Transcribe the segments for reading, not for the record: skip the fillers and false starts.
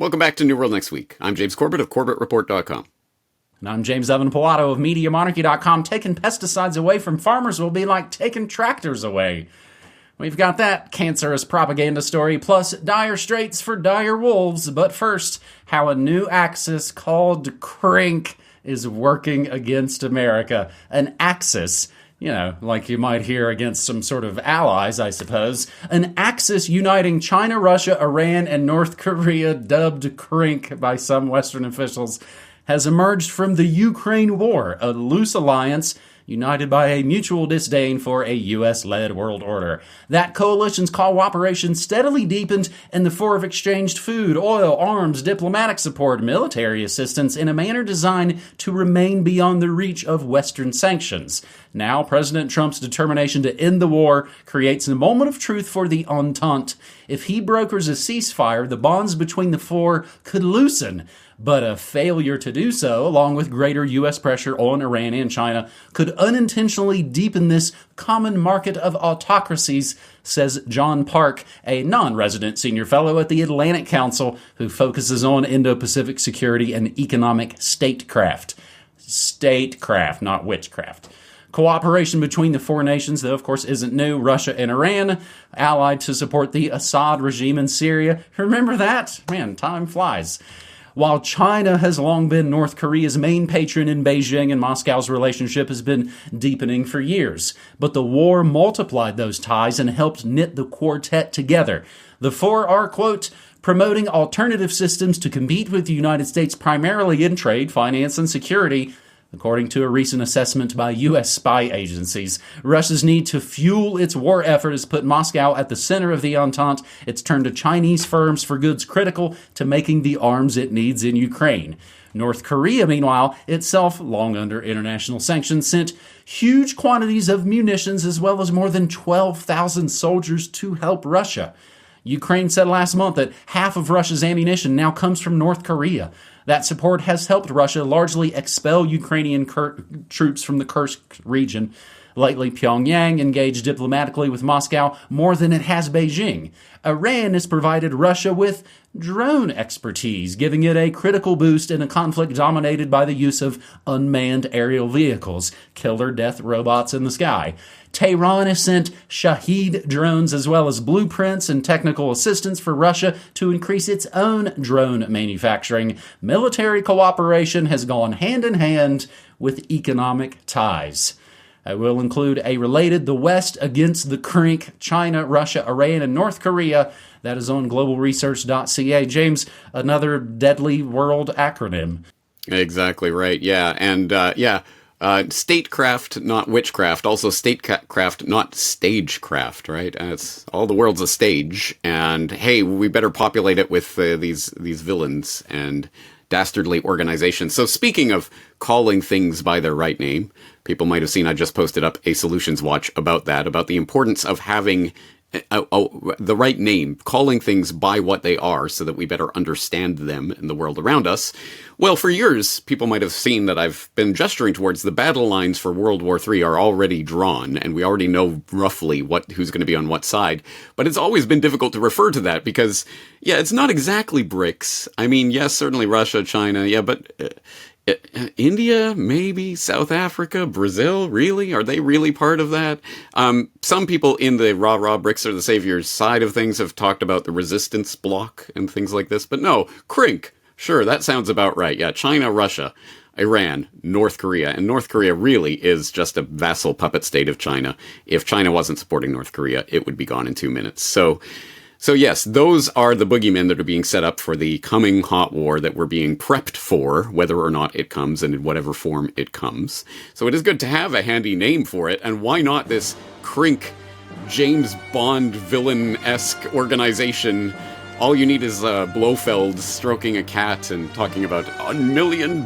Welcome back to New World Next Week. I'm James Corbett of CorbettReport.com. And I'm James Evan Pilato of MediaMonarchy.com. Taking pesticides away from farmers will be like taking tractors away. We've got that cancerous propaganda story, plus dire straits for dire wolves. But first, how a new axis called CRINK is working against America. An axis, like you might hear against some sort of allies, I suppose. An axis uniting China, Russia, Iran, and North Korea, dubbed CRINK by some Western officials, has emerged from the Ukraine war, a loose alliance united by a mutual disdain for a U.S.-led world order. That coalition's cooperation steadily deepened in the form of exchanged food, oil, arms, diplomatic support, military assistance in a manner designed to remain beyond the reach of Western sanctions. Now, President Trump's determination to end the war creates a moment of truth for the Entente. If he brokers a ceasefire, the bonds between the four could loosen. But a failure to do so, along with greater U.S. pressure on Iran and China, could unintentionally deepen this common market of autocracies, says John Park, a non-resident senior fellow at the Atlantic Council who focuses on Indo-Pacific security and economic statecraft. Statecraft, not witchcraft. Cooperation between the four nations, though, of course, isn't new. Russia and Iran, allied to support the Assad regime in Syria. Remember that? Man, time flies. While China has long been North Korea's main patron in Beijing, and Moscow's relationship has been deepening for years. But the war multiplied those ties and helped knit the quartet together. The four are, quote, promoting alternative systems to compete with the United States primarily in trade, finance, and security. According to a recent assessment by U.S. spy agencies, Russia's need to fuel its war effort has put Moscow at the center of the Entente. It's turned to Chinese firms for goods critical to making the arms it needs in Ukraine. North Korea, meanwhile, itself long under international sanctions, sent huge quantities of munitions as well as more than 12,000 soldiers to help Russia. Ukraine said last month that half of Russia's ammunition now comes from North Korea. That support has helped Russia largely expel Ukrainian troops from the Kursk region. Lately, Pyongyang engaged diplomatically with Moscow more than it has Beijing. Iran has provided Russia with drone expertise, giving it a critical boost in a conflict dominated by the use of unmanned aerial vehicles, killer death robots in the sky. Tehran has sent Shahed drones as well as blueprints and technical assistance for Russia to increase its own drone manufacturing. Military cooperation has gone hand in hand with economic ties. I will include a related The West Against the CRINK, China, Russia, Iran, and North Korea. That is on globalresearch.ca. James, another deadly world acronym. Exactly right, yeah. And, statecraft, not witchcraft. Also statecraft, not stagecraft, right? It's all the world's a stage. And, hey, we better populate it with these villains and dastardly organizations. So speaking of calling things by their right name, people might have seen I just posted up a Solutions Watch about that, about the importance of having the right name, calling things by what they are so that we better understand them in the world around us. Well, for years, people might have seen that I've been gesturing towards the battle lines for World War III are already drawn, and we already know roughly who's going to be on what side. But it's always been difficult to refer to that because, yeah, it's not exactly BRICS. I mean, yes, certainly Russia, China, yeah, but India, maybe South Africa, Brazil, really? Are they really part of that? Some people in the rah BRICS are the saviors side of things have talked about the resistance bloc and things like this, but no, CRINK. Sure, that sounds about right. Yeah, China, Russia, Iran, North Korea. And North Korea really is just a vassal puppet state of China. If China wasn't supporting North Korea, it would be gone in 2 minutes. So yes, those are the boogeymen that are being set up for the coming hot war that we're being prepped for, whether or not it comes and in whatever form it comes. So it is good to have a handy name for it. And why not this CRINK, James Bond villain-esque organization? All you need is Blofeld stroking a cat and talking about $1 million,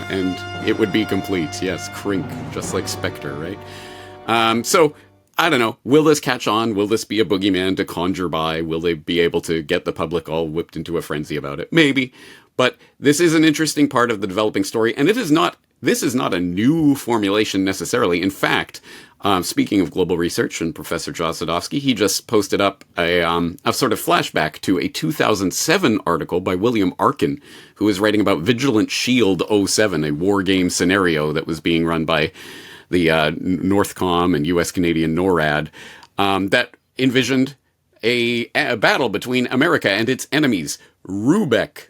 and it would be complete. Yes, CRINK, just like Spectre, right? So, I don't know. Will this catch on? Will this be a boogeyman to conjure by? Will they be able to get the public all whipped into a frenzy about it? Maybe. But this is an interesting part of the developing story, and it is not this is not a new formulation necessarily. In fact, speaking of global research and Professor Josh Sadowski, he just posted up a sort of flashback to a 2007 article by William Arkin, who was writing about Vigilant Shield '07, a war game scenario that was being run by the Northcom and U.S. Canadian NORAD, that envisioned a battle between America and its enemies, Rubeck,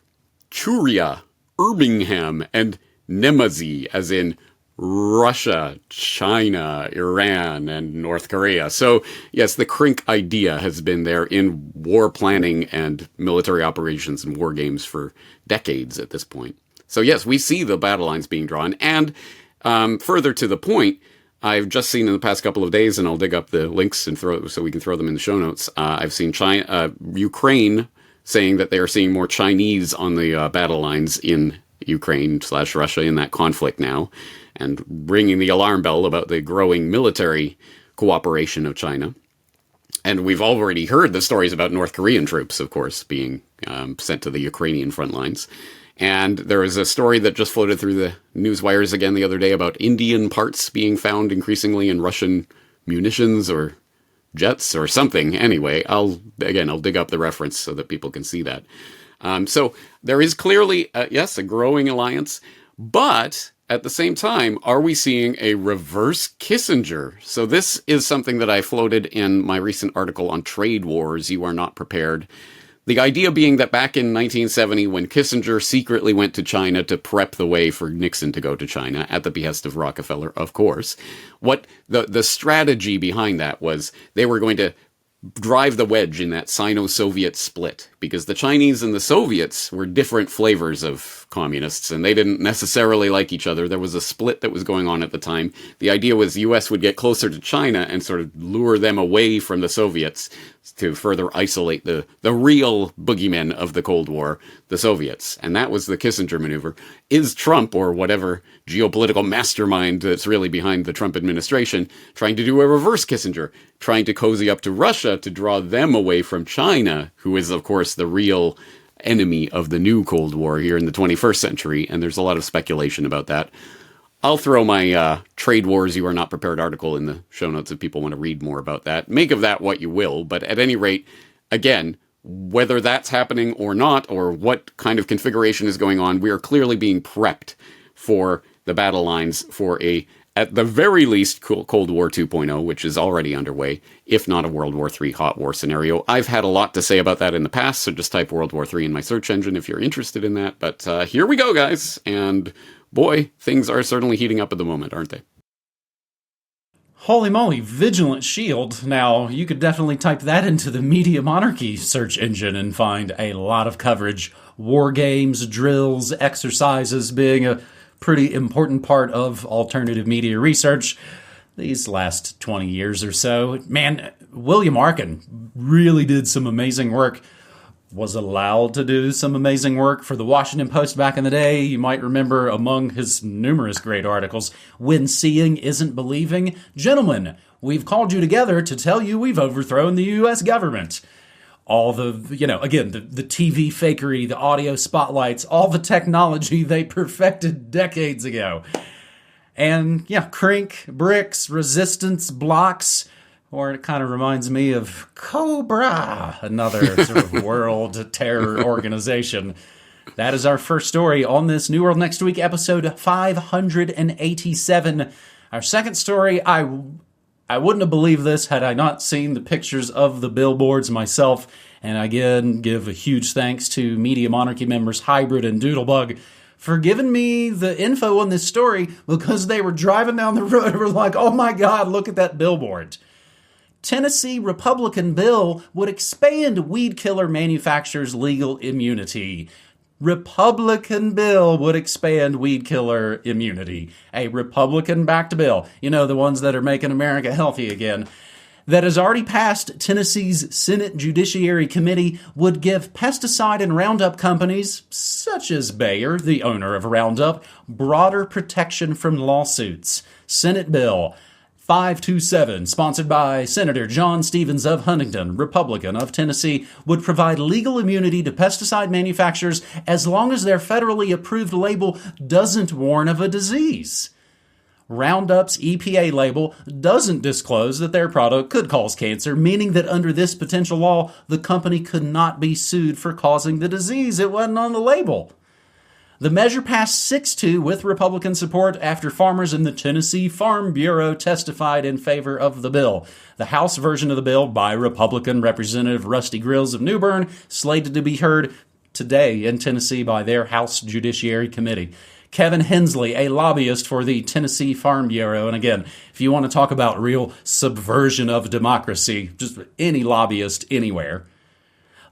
Churia, Birmingham, and Nemazi, as in Russia, China, Iran, and North Korea. So, yes, the CRINK idea has been there in war planning and military operations and war games for decades at this point. So, yes, we see the battle lines being drawn. And further to the point, I've just seen in the past couple of days, and I'll dig up the links and so we can throw them in the show notes. I've seen Ukraine saying that they are seeing more Chinese on the battle lines in Ukraine/Russia in that conflict now, and ringing the alarm bell about the growing military cooperation of China. And we've already heard the stories about North Korean troops, of course, being sent to the Ukrainian front lines. And there was a story that just floated through the news wires again the other day about Indian parts being found increasingly in Russian munitions or jets or something. Anyway, I'll dig up the reference so that people can see that. So there is clearly, yes, a growing alliance, but at the same time, are we seeing a reverse Kissinger? So this is something that I floated in my recent article on trade wars. You are not prepared. The idea being that back in 1970, when Kissinger secretly went to China to prep the way for Nixon to go to China, at the behest of Rockefeller, of course, what the strategy behind that was they were going to drive the wedge in that Sino-Soviet split, because the Chinese and the Soviets were different flavors of communists, and they didn't necessarily like each other. There was a split that was going on at the time. The idea was the U.S. would get closer to China and sort of lure them away from the Soviets to further isolate the real boogeymen of the Cold War, the Soviets. And that was the Kissinger maneuver. Is Trump, or whatever geopolitical mastermind that's really behind the Trump administration, trying to do a reverse Kissinger, trying to cozy up to Russia to draw them away from China, who is, of course, the real enemy of the new Cold War here in the 21st century? And there's a lot of speculation about that. I'll throw my Trade Wars You Are Not Prepared article in the show notes if people want to read more about that. Make of that what you will, but at any rate, again, whether that's happening or not, or what kind of configuration is going on, we are clearly being prepped for the battle lines for at the very least, Cold War 2.0, which is already underway, if not a World War III hot war scenario. I've had a lot to say about that in the past, so just type World War III in my search engine if you're interested in that. But here we go, guys, and boy, things are certainly heating up at the moment, aren't they? Holy moly, Vigilant Shield. Now, you could definitely type that into the Media Monarchy search engine and find a lot of coverage. War games, drills, exercises being a pretty important part of alternative media research these last 20 years or so. Man, William Arkin really did some amazing work. Was allowed to do some amazing work for the Washington Post back in the day. You might remember among his numerous great articles, When Seeing Isn't Believing. Gentlemen, we've called you together to tell you we've overthrown the U.S. government. All the, again, the TV fakery, the audio spotlights, all the technology they perfected decades ago. And, CRINK, bricks, resistance, blocks. Or it kind of reminds me of Cobra, another sort of world terror organization. That is our first story on this New World Next Week, episode 587. Our second story, I wouldn't have believed this had I not seen the pictures of the billboards myself. And again, give a huge thanks to Media Monarchy members Hybrid and Doodlebug for giving me the info on this story, because they were driving down the road and were like, oh my God, look at that billboard. Tennessee Republican bill would expand weed killer manufacturers' legal immunity. Republican bill would expand weed killer immunity. A Republican-backed bill. The ones that are making America healthy again. That has already passed Tennessee's Senate Judiciary Committee would give pesticide and Roundup companies, such as Bayer, the owner of Roundup, broader protection from lawsuits. Senate bill 527, sponsored by Senator John Stevens of Huntington, Republican of Tennessee, would provide legal immunity to pesticide manufacturers as long as their federally approved label doesn't warn of a disease. Roundup's EPA label doesn't disclose that their product could cause cancer, meaning that under this potential law, the company could not be sued for causing the disease. It wasn't on the label. The measure passed 6-2 with Republican support after farmers in the Tennessee Farm Bureau testified in favor of the bill. The House version of the bill by Republican Representative Rusty Grills of New Bern, slated to be heard today in Tennessee by their House Judiciary Committee. Kevin Hensley, a lobbyist for the Tennessee Farm Bureau. And again, if you want to talk about real subversion of democracy, just any lobbyist anywhere,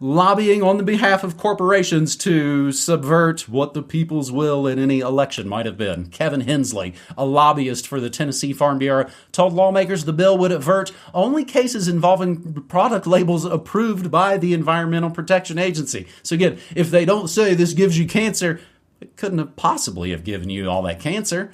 lobbying on the behalf of corporations to subvert what the people's will in any election might have been. Kevin Hensley, a lobbyist for the Tennessee Farm Bureau, told lawmakers the bill would avert only cases involving product labels approved by the Environmental Protection Agency. So again, if they don't say this gives you cancer, it couldn't have possibly have given you all that cancer.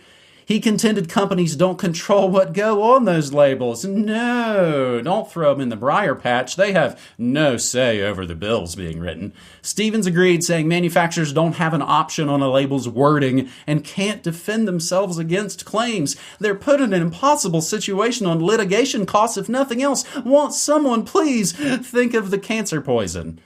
He contended companies don't control what go on those labels. No, don't throw them in the briar patch. They have no say over the bills being written. Stevens agreed, saying manufacturers don't have an option on a label's wording and can't defend themselves against claims. They're put in an impossible situation on litigation costs, if nothing else. Won't someone please think of the cancer poison?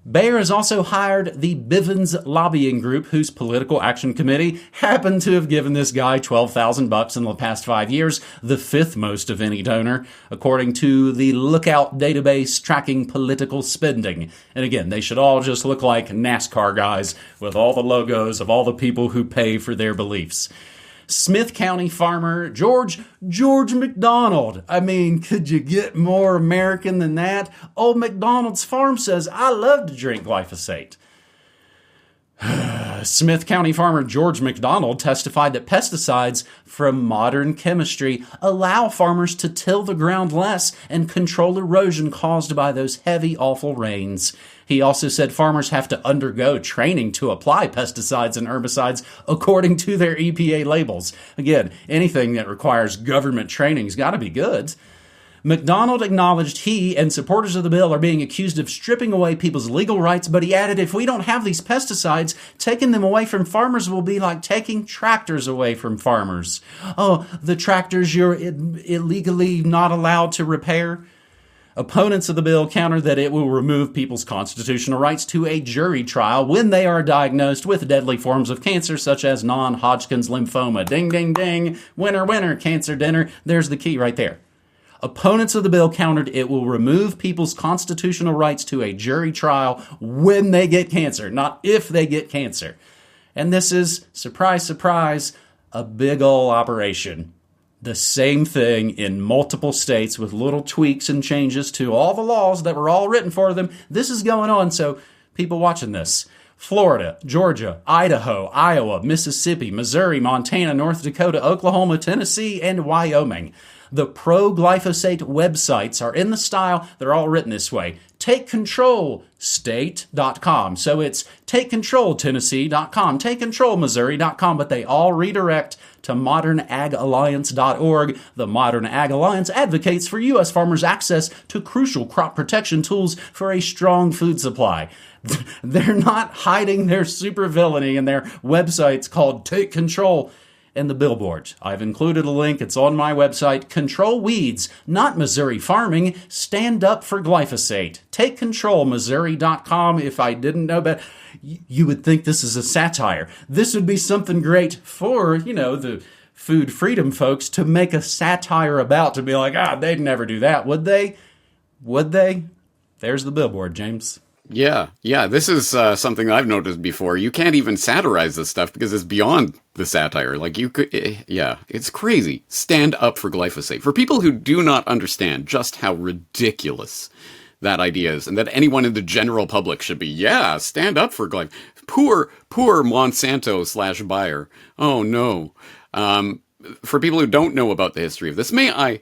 Bayer has also hired the Bivens lobbying group, whose political action committee happened to have given this guy $12,000 in the past 5 years, the fifth most of any donor, according to the Lookout database tracking political spending. And again, they should all just look like NASCAR guys with all the logos of all the people who pay for their beliefs. Smith County farmer George McDonald. I mean, could you get more American than that? Old McDonald's farm says, I love to drink glyphosate. Smith County farmer George McDonald testified that pesticides from modern chemistry allow farmers to till the ground less and control erosion caused by those heavy, awful rains. He also said farmers have to undergo training to apply pesticides and herbicides according to their EPA labels. Again, anything that requires government training's got to be good. McDonald acknowledged he and supporters of the bill are being accused of stripping away people's legal rights, but he added, if we don't have these pesticides, taking them away from farmers will be like taking tractors away from farmers. Oh, the tractors you're illegally not allowed to repair? Opponents of the bill counter that it will remove people's constitutional rights to a jury trial when they are diagnosed with deadly forms of cancer, such as non-Hodgkin's lymphoma. Ding, ding, ding. Winner, winner, cancer dinner. There's the key right there. Opponents of the bill countered it will remove people's constitutional rights to a jury trial when they get cancer, not if they get cancer. And this is, surprise, surprise, a big ol' operation. The same thing in multiple states with little tweaks and changes to all the laws that were all written for them. This is going on, so people watching this. Florida, Georgia, Idaho, Iowa, Mississippi, Missouri, Montana, North Dakota, Oklahoma, Tennessee, and Wyoming. The pro-glyphosate websites are in the style, they're all written this way, takecontrolstate.com. So it's takecontroltennessee.com, takecontrolmissouri.com, but they all redirect to modernAgAlliance.org. The Modern Ag Alliance advocates for U.S. farmers' access to crucial crop protection tools for a strong food supply. They're not hiding their supervillainy in their websites called Take Control and the billboards. I've included a link. It's on my website. Control weeds, not Missouri farming. Stand up for glyphosate. TakeControlMissouri.com. If I didn't know better, you would think this is a satire. This would be something great for, the food freedom folks to make a satire about, to be like, they'd never do that, would they? Would they? There's the billboard, James. Yeah. This is something I've noticed before. You can't even satirize this stuff because it's beyond the satire. Like it's crazy. Stand up for glyphosate. For people who do not understand just how ridiculous that idea is, and that anyone in the general public should be, stand up for glyphosate. Poor Monsanto / Bayer. Oh no. For people who don't know about the history of this, may I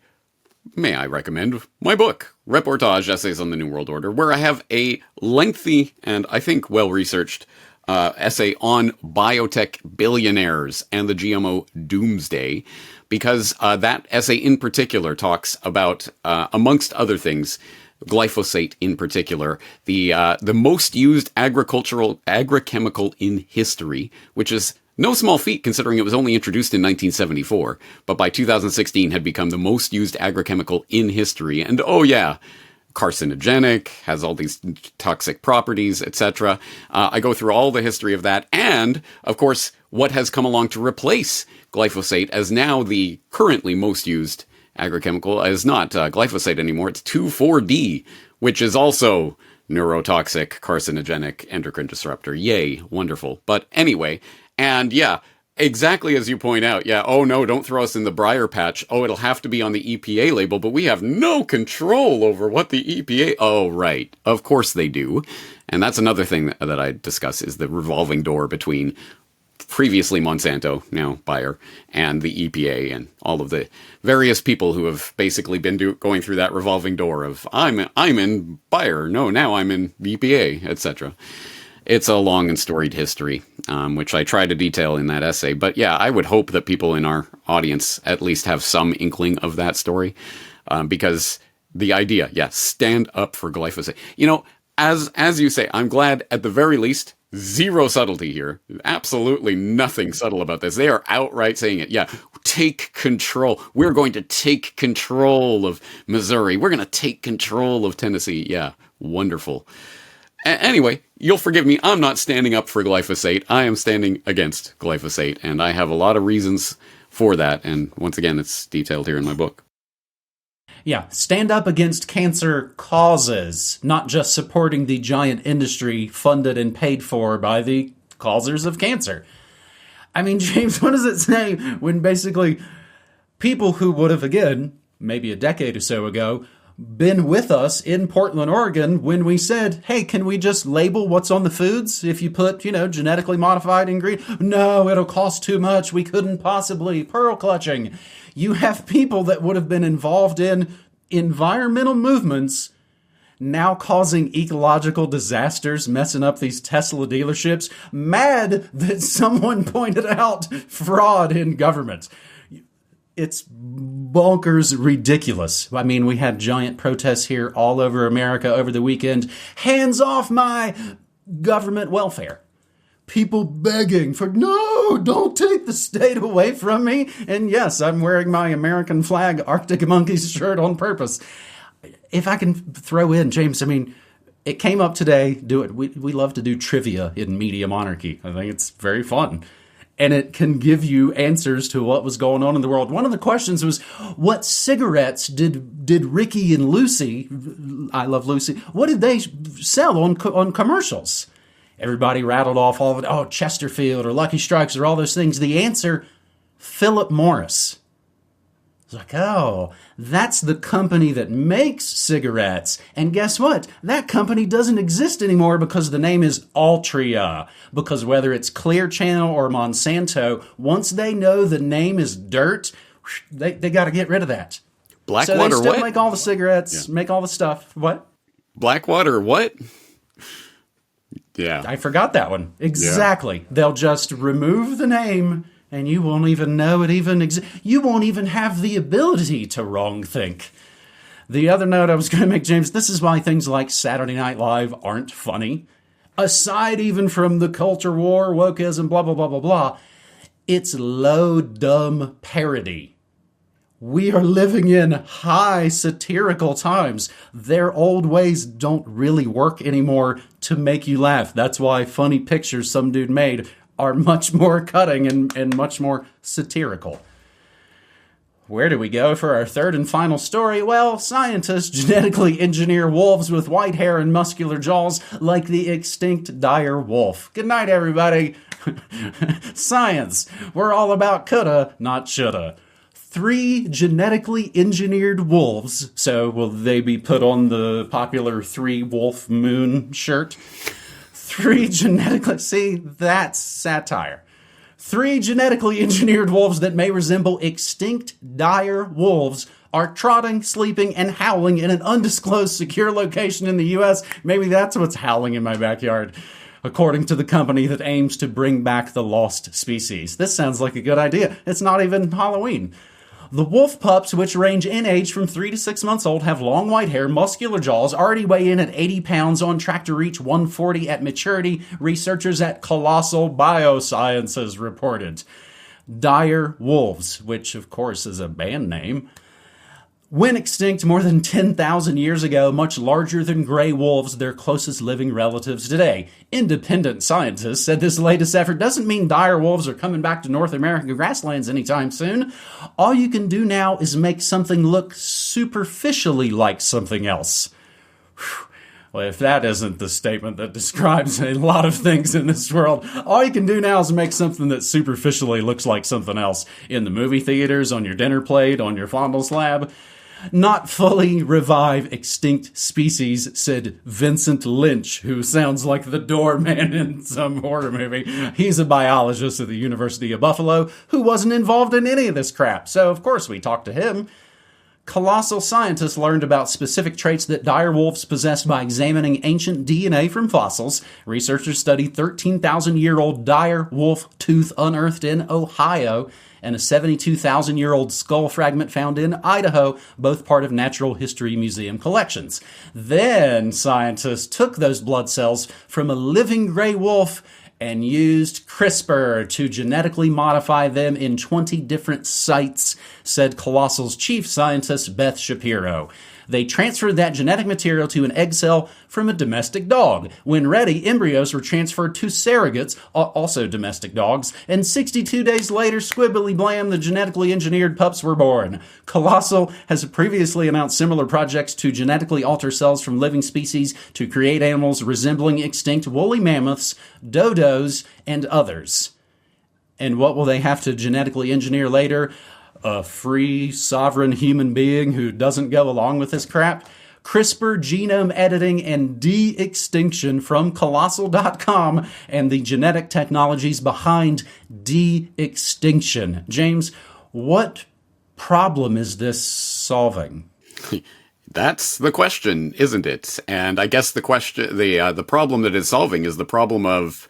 recommend my book, Reportage Essays on the New World Order, where I have a lengthy and I think well-researched essay on biotech billionaires and the GMO doomsday. because that essay in particular talks about, amongst other things, glyphosate in particular, the most used agrochemical in history, which is no small feat considering it was only introduced in 1974, but by 2016 had become the most used agrochemical in history. And oh yeah, carcinogenic, has all these toxic properties, etc. I go through all the history of that, and of course, what has come along to replace glyphosate as now the currently most used agrochemical is not glyphosate anymore. It's 2,4-D, which is also neurotoxic, carcinogenic, endocrine disruptor. Yay, wonderful. But anyway, and yeah, exactly as you point out, yeah, oh no, don't throw us in the briar patch. Oh, it'll have to be on the EPA label, but we have no control over what the EPA... Oh, right. Of course they do. And that's another thing that I discuss is the revolving door between previously Monsanto, now Bayer, and the EPA, and all of the various people who have basically been going through that revolving door of, I'm in Bayer, no, now I'm in the EPA, etc. It's a long and storied history, which I try to detail in that essay. But yeah, I would hope that people in our audience at least have some inkling of that story, because the idea, yeah, stand up for glyphosate. You know, as you say, I'm glad at the very least, zero subtlety here. Absolutely nothing subtle about this. They are outright saying it. Yeah, take control. We're going to take control of Missouri. We're going to take control of Tennessee. Yeah, wonderful. Anyway, you'll forgive me. I'm not standing up for glyphosate. I am standing against glyphosate, and I have a lot of reasons for that. And once again, it's detailed here in my book. Yeah, stand up against cancer causes, not just supporting the giant industry funded and paid for by the causers of cancer. I mean, James, what does it say when basically people who would have, again, maybe a decade or so ago, been with us in Portland, Oregon, when we said, hey, can we just label what's on the foods if you put, genetically modified ingredient? No, it'll cost too much. We couldn't possibly. Pearl clutching. You have people that would have been involved in environmental movements now causing ecological disasters, messing up these Tesla dealerships, mad that someone pointed out fraud in government. It's bonkers ridiculous. I mean, we had giant protests here all over America over the weekend. Hands off my government welfare. People begging for, no, don't take the state away from me. And yes, I'm wearing my American flag Arctic Monkeys shirt on purpose. If I can throw in, James, I mean, it came up today. Do it. We love to do trivia in Media Monarchy. I think it's very fun. And it can give you answers to what was going on in the world. One of the questions was, what cigarettes did Ricky and Lucy, I love Lucy, what did they sell on commercials? Everybody rattled off all of it. Oh, Chesterfield or Lucky Strikes or all those things. The answer, Philip Morris. It's like, oh, that's the company that makes cigarettes. And guess what? That company doesn't exist anymore because the name is Altria. Because whether it's Clear Channel or Monsanto, once they know the name is dirt, they got to get rid of that. Blackwater what? So they still what? make all the cigarettes, make all the stuff. What? Blackwater what? Yeah. I forgot that one. Exactly. Yeah. They'll just remove the name and you won't even know it even exists. You won't even have the ability to wrong think. The other note I was going to make, James, this is why things like Saturday Night Live aren't funny. Aside even from the culture war, wokeism, blah, blah, blah, blah, blah, it's low, dumb parody. We are living in high satirical times. Their old ways don't really work anymore to make you laugh. That's why funny pictures some dude made are much more cutting and much more satirical. Where do we go for our third and final story? Well, scientists genetically engineer wolves with white hair and muscular jaws like the extinct dire wolf. Good night, everybody. Science. We're all about coulda, not shoulda. 3 genetically engineered wolves. So will they be put on the popular 3 wolf moon shirt? 3 genetically... See, that's satire. 3 genetically engineered wolves that may resemble extinct dire wolves are trotting, sleeping, and howling in an undisclosed secure location in the U.S. Maybe that's what's howling in my backyard, according to the company that aims to bring back the lost species. This sounds like a good idea. It's not even Halloween. The wolf pups, which range in age from 3 to 6 months old, have long white hair, muscular jaws, already weigh in at 80 pounds, on track to reach 140 at maturity, researchers at Colossal Biosciences reported. Dire wolves, which of course is a band name, went extinct more than 10,000 years ago, much larger than gray wolves, their closest living relatives today. Independent scientists said this latest effort doesn't mean dire wolves are coming back to North American grasslands anytime soon. All you can do now is make something look superficially like something else. Whew. Well, if that isn't the statement that describes a lot of things in this world, all you can do now is make something that superficially looks like something else. In the movie theaters, on your dinner plate, on your fondle slab. Not fully revive extinct species, said Vincent Lynch, who sounds like the doorman in some horror movie. He's a biologist at the University of Buffalo who wasn't involved in any of this crap. So, of course, we talked to him. Colossal scientists learned about specific traits that dire wolves possessed by examining ancient DNA from fossils. Researchers studied 13,000-year-old dire wolf tooth unearthed in Ohio and a 72,000-year-old skull fragment found in Idaho, both part of Natural History Museum collections. Then scientists took those blood cells from a living gray wolf and used CRISPR to genetically modify them in 20 different sites, said Colossal's chief scientist Beth Shapiro. They transferred that genetic material to an egg cell from a domestic dog. When ready, embryos were transferred to surrogates, also domestic dogs, and 62 days later, squibbly blam, the genetically engineered pups were born. Colossal has previously announced similar projects to genetically alter cells from living species to create animals resembling extinct woolly mammoths, dodos, and others. And what will they have to genetically engineer later? A free, sovereign human being who doesn't go along with this crap? CRISPR genome editing and de-extinction from Colossal.com and the genetic technologies behind de-extinction. James, what problem is this solving? That's the question, isn't it? And I guess the problem that it's solving is the problem of,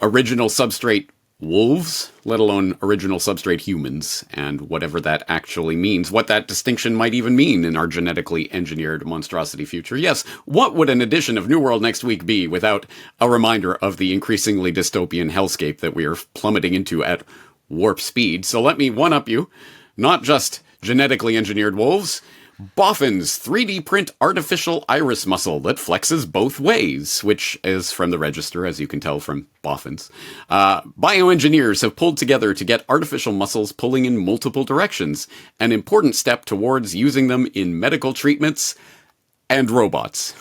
original substrate wolves, let alone original substrate humans, and whatever that actually means, what that distinction might even mean in our genetically engineered monstrosity future. Yes, what would an edition of New World Next Week be without a reminder of the increasingly dystopian hellscape that we are plummeting into at warp speed? So let me one-up you. Not just genetically engineered wolves, Boffin's 3D print artificial iris muscle that flexes both ways, which is from the register, as you can tell from Boffin's. Bioengineers have pulled together to get artificial muscles pulling in multiple directions, an important step towards using them in medical treatments and robots.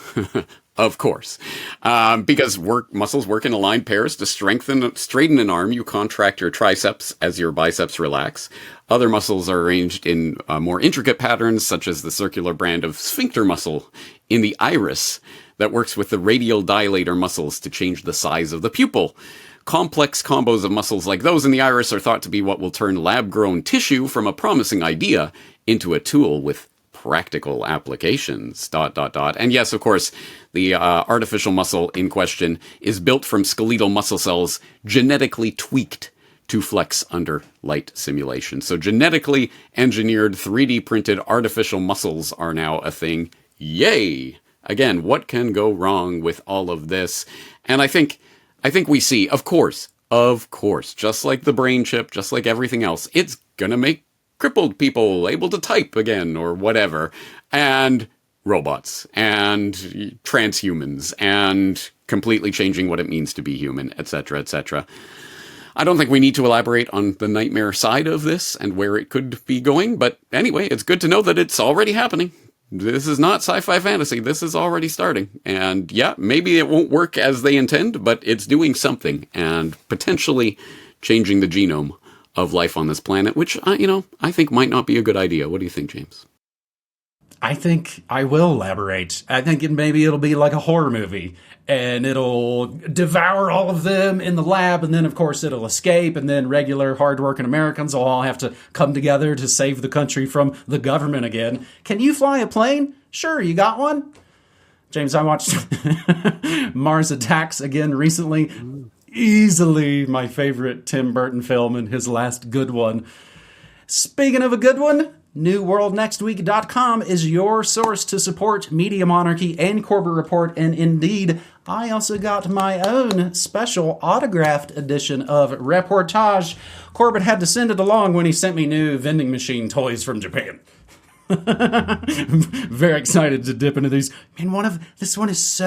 Of course. Because muscles work in aligned pairs to straighten an arm. You contract your triceps as your biceps relax. Other muscles are arranged in more intricate patterns, such as the circular band of sphincter muscle in the iris that works with the radial dilator muscles to change the size of the pupil. Complex combos of muscles like those in the iris are thought to be what will turn lab-grown tissue from a promising idea into a tool with practical applications, ... And yes, of course, the artificial muscle in question is built from skeletal muscle cells genetically tweaked to flex under light simulation. So genetically engineered 3D printed artificial muscles are now a thing. Yay! Again, what can go wrong with all of this? And I think we see, of course, just like the brain chip, just like everything else, it's gonna make crippled people able to type again or whatever, and robots and transhumans and completely changing what it means to be human, etc., etc. I don't think we need to elaborate on the nightmare side of this and where it could be going, but anyway, it's good to know that it's already happening. This is not sci-fi fantasy. This is already starting. And yeah, maybe it won't work as they intend, but it's doing something and potentially changing the genome of life on this planet, which, I think might not be a good idea. What do you think, James? I think I will elaborate. I think maybe it'll be like a horror movie, and it'll devour all of them in the lab, and then, of course, it'll escape, and then regular, hardworking Americans will all have to come together to save the country from the government again. Can you fly a plane? Sure, you got one? James, I watched Mars Attacks again recently. Easily my favorite Tim Burton film and his last good one. Speaking of a good one, NewWorldNextWeek.com is your source to support Media Monarchy and Corbett Report, and indeed, I also got my own special autographed edition of Reportage. Corbett had to send it along when he sent me new vending machine toys from Japan. Very excited to dip into these. Man, this one is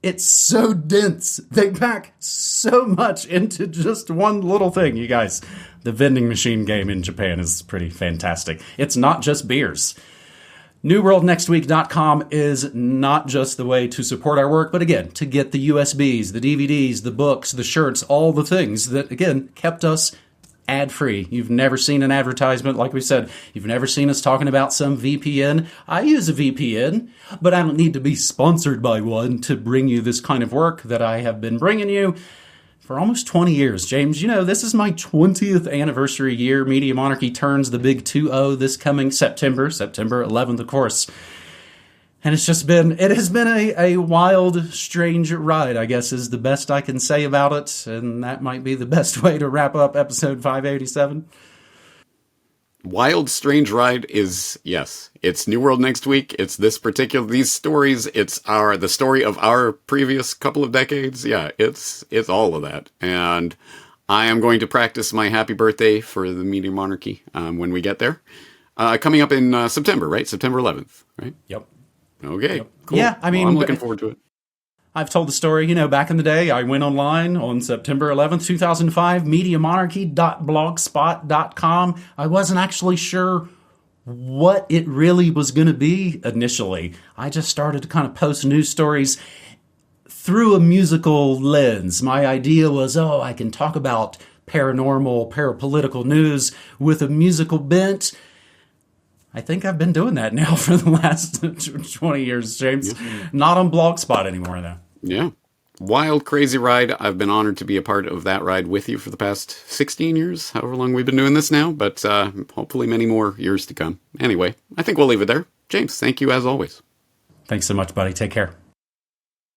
it's so dense. They pack so much into just one little thing, you guys. The vending machine game in Japan is pretty fantastic. It's not just beers. NewWorldNextWeek.com is not just the way to support our work, but again, to get the USBs, the DVDs, the books, the shirts, all the things that, again, kept us ad-free. You've never seen an advertisement, like we said. You've never seen us talking about some VPN. I use a VPN, but I don't need to be sponsored by one to bring you this kind of work that I have been bringing you for almost 20 years. James, this is my 20th anniversary year. Media Monarchy turns the big 2-0 this coming September 11th, of course. And it has been a wild, strange ride, I guess, is the best I can say about it. And that might be the best way to wrap up episode 587. Wild, strange ride is, yes. It's New World Next Week. It's these stories. It's the story of our previous couple of decades. Yeah, it's all of that. And I am going to practice my happy birthday for the Media Monarchy when we get there. Coming up in September, right? September 11th, right? Yep. Okay, cool. Yeah, I mean, I'm looking forward to it. I've told the story, back in the day, I went online on September 11th, 2005, MediaMonarchy.blogspot.com. I wasn't actually sure what it really was going to be initially. I just started to kind of post news stories through a musical lens. My idea was, I can talk about paranormal, parapolitical news with a musical bent. I think I've been doing that now for the last 20 years, James. Yes. Not on Blogspot anymore, though. Yeah. Wild, crazy ride. I've been honored to be a part of that ride with you for the past 16 years, however long we've been doing this now, but hopefully many more years to come. Anyway, I think we'll leave it there. James, thank you as always. Thanks so much, buddy. Take care.